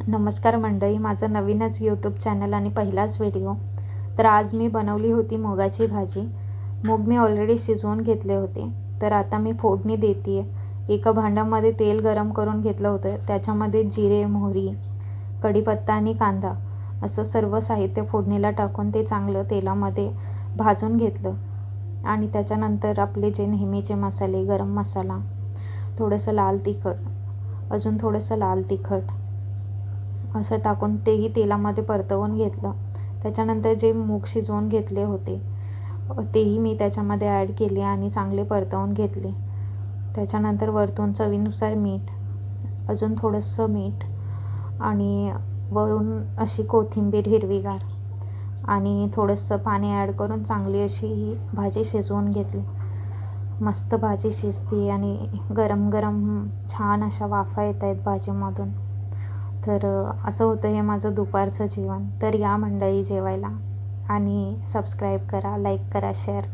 नमस्कार मंडळी, माझं नवीनच यूट्यूब चॅनल आणि पहिलाच व्हिडिओ. तर आज मी बनवली होती मुगाची भाजी. मूग मी ऑलरेडी शिजवून घेतले होते. तर आता मी फोडणी देते आहे. एका भांड्यामध्ये तेल गरम करून घेतलं होतं. त्याच्यामध्ये जिरे, मोहरी, कढीपत्ता आणि कांदा असं सर्व साहित्य फोडणीला टाकून ते चांगलं तेलामध्ये भाजून घेतलं. आणि त्याच्यानंतर आपले जे नेहमीचे मसाले, गरम मसाला, थोडंसं लाल तिखट, अजून थोडंसं लाल तिखट असं टाकून तेही तेलामध्ये परतवून घेतलं. त्याच्यानंतर जे मूग शिजवून घेतले होते तेही मी त्याच्यामध्ये ॲड केले आणि चांगले परतवून घेतले. त्याच्यानंतर वरतून चवीनुसार मीठ, अजून थोडंसं मीठ आणि वरून अशी कोथिंबीर हिरवीगार आणि थोडंसं पाणी ॲड करून चांगली अशी ही भाजी शिजवून घेतली. मस्त भाजी शिजते आणि गरम गरम छान अशा वाफा येत आहेत भाजीमधून. तर असं होतं हे माझं दुपारचं जेवण. तर या मंडळी जेवायला आणि सबस्क्राईब करा, लाईक करा, शेअर करा.